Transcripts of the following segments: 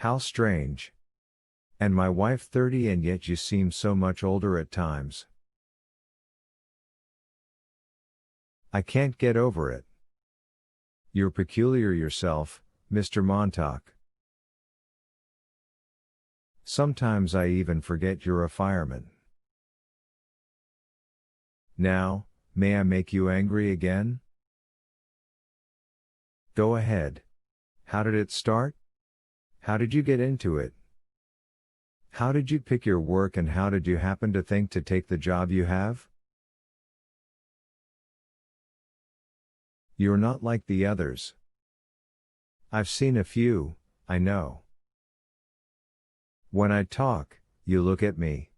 How strange. And my wife 30 and yet you seem so much older at times. I can't get over it. You're peculiar yourself, Mr. Montauk. Sometimes I even forget you're a fireman. Now, may I make you angry again? Go ahead. How did it start? How did you get into it? How did you pick your work and how did you happen to think to take the job you have? You're not like the others. I've seen a few, I know. When I talk, you look at me.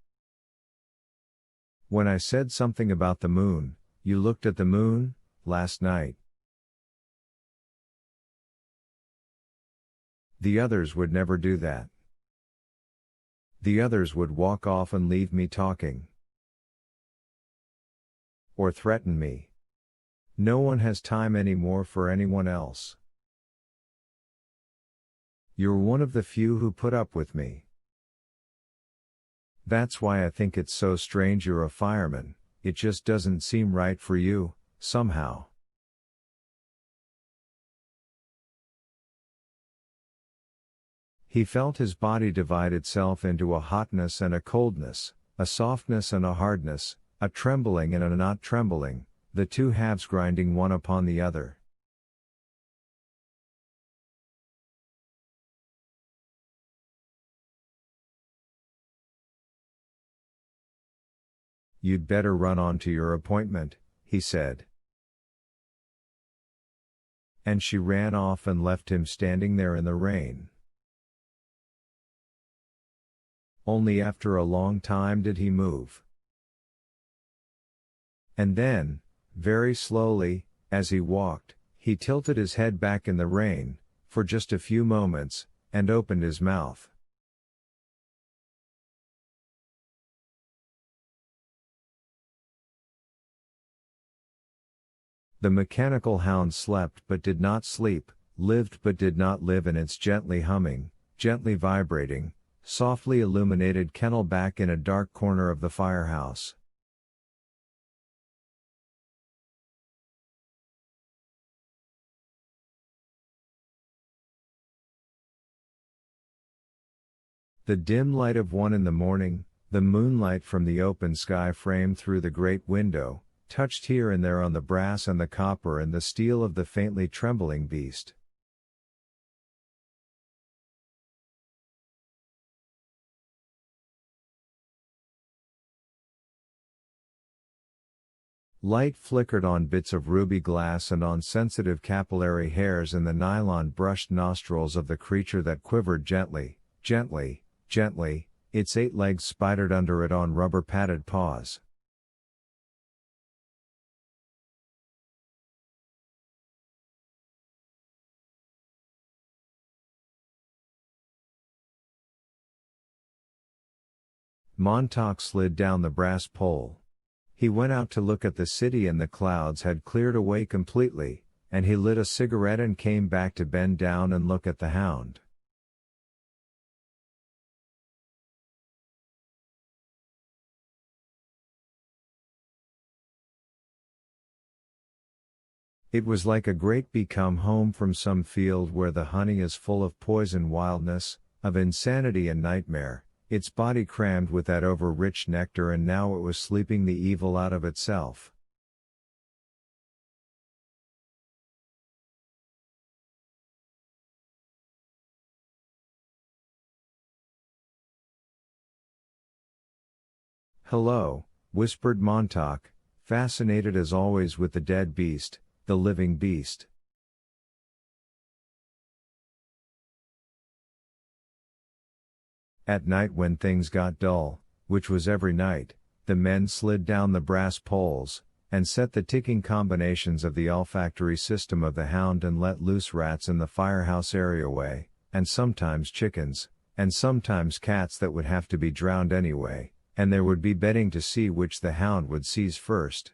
When I said something about the moon, you looked at the moon, last night. The others would never do that. The others would walk off and leave me talking. Or threaten me. No one has time anymore for anyone else. You're one of the few who put up with me. That's why I think it's so strange you're a fireman, it just doesn't seem right for you, somehow. He felt his body divide itself into a hotness and a coldness, a softness and a hardness, a trembling and a not trembling, the two halves grinding one upon the other. You'd better run on to your appointment, he said. And she ran off and left him standing there in the rain. Only after a long time did he move. And then, very slowly, as he walked, he tilted his head back in the rain, for just a few moments, and opened his mouth. The mechanical hound slept but did not sleep, lived but did not live in its gently humming, gently vibrating, softly illuminated kennel back in a dark corner of the firehouse. The dim light of 1 in the morning, the moonlight from the open sky framed through the great window, touched here and there on the brass and the copper and the steel of the faintly trembling beast. Light flickered on bits of ruby glass and on sensitive capillary hairs in the nylon-brushed nostrils of the creature that quivered gently, gently, gently, its 8 legs spidered under it on rubber-padded paws. Montauk slid down the brass pole. He went out to look at the city and the clouds had cleared away completely, and he lit a cigarette and came back to bend down and look at the hound. It was like a great bee come home from some field where the honey is full of poison wildness, of insanity and nightmare, its body crammed with that over-rich nectar and now it was sleeping the evil out of itself. Hello, whispered Montauk, fascinated as always with the dead beast, the living beast. At night when things got dull, which was every night, the men slid down the brass poles, and set the ticking combinations of the olfactory system of the hound and let loose rats in the firehouse areaway, and sometimes chickens, and sometimes cats that would have to be drowned anyway, and there would be betting to see which the hound would seize first.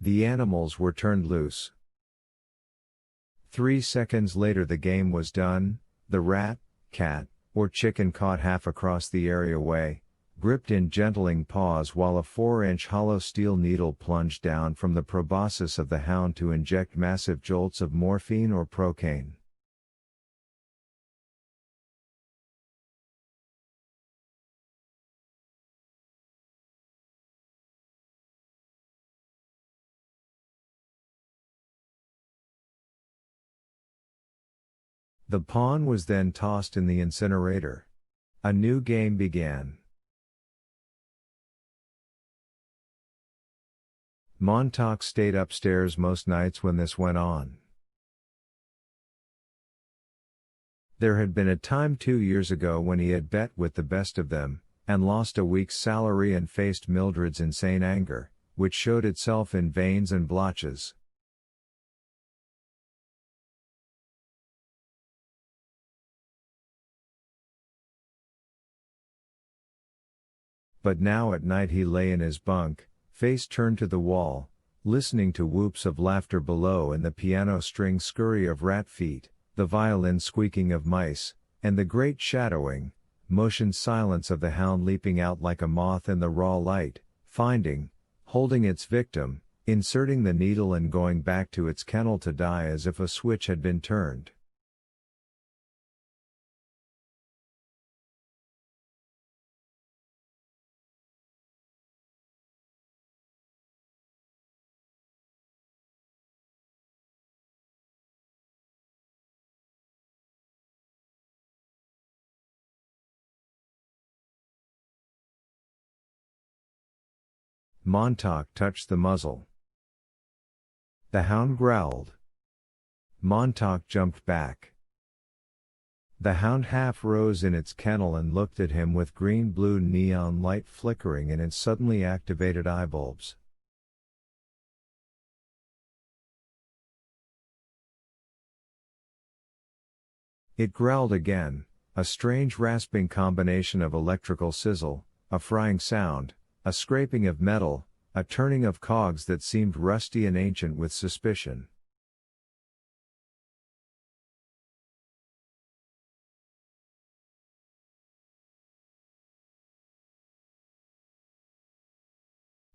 The animals were turned loose. 3 seconds later the game was done. The rat, cat, or chicken caught half across the areaway, gripped in gentling paws while a 4-inch hollow steel needle plunged down from the proboscis of the hound to inject massive jolts of morphine or procaine. The pawn was then tossed in the incinerator. A new game began. Montauk stayed upstairs most nights when this went on. There had been a time 2 years ago when he had bet with the best of them, and lost a week's salary and faced Mildred's insane anger, which showed itself in veins and blotches. But now at night he lay in his bunk, face turned to the wall, listening to whoops of laughter below and the piano string scurry of rat feet, the violin squeaking of mice, and the great shadowing, motion silence of the hound leaping out like a moth in the raw light, finding, holding its victim, inserting the needle and going back to its kennel to die as if a switch had been turned. Montauk touched the muzzle. The hound growled. Montauk jumped back. The hound half rose in its kennel and looked at him with green-blue neon light flickering in its suddenly activated eye bulbs. It growled again, a strange rasping combination of electrical sizzle, a frying sound, a scraping of metal, a turning of cogs that seemed rusty and ancient with suspicion.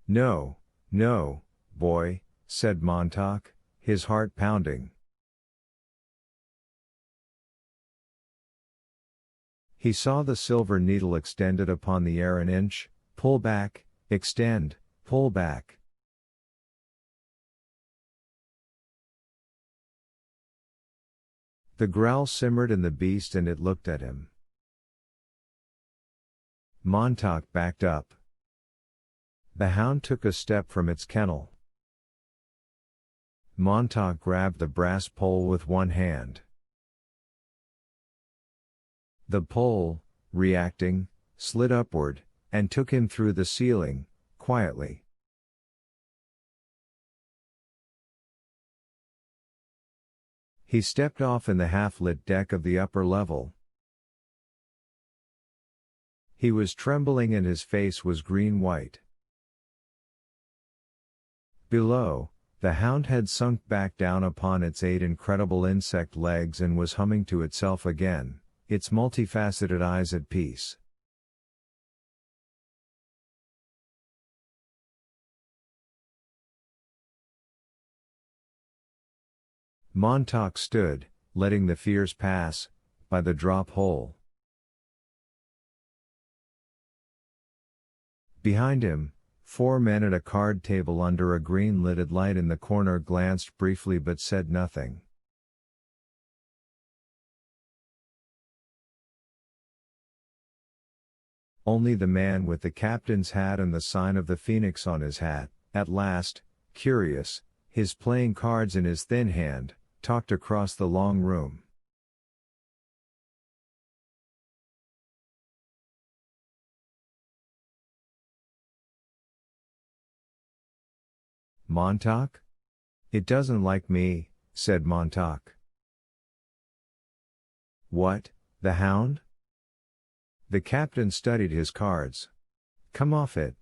"No, no, boy," said Montauk, his heart pounding. He saw the silver needle extended upon the air an inch, pull back, extend, pull back. The growl simmered in the beast and it looked at him. Montauk backed up. The hound took a step from its kennel. Montauk grabbed the brass pole with one hand. The pole, reacting, slid upward, and took him through the ceiling, quietly. He stepped off in the half-lit deck of the upper level. He was trembling and his face was green-white. Below, the hound had sunk back down upon its 8 incredible insect legs and was humming to itself again, its multifaceted eyes at peace. Montauk stood, letting the fears pass, by the drop hole. Behind him, 4 men at a card table under a green-lidded light in the corner glanced briefly but said nothing. Only the man with the captain's hat and the sign of the phoenix on his hat, at last, curious, his playing cards in his thin hand, talked across the long room. "Montauk? It doesn't like me," said Montauk. "What, the hound?" The captain studied his cards. "Come off it."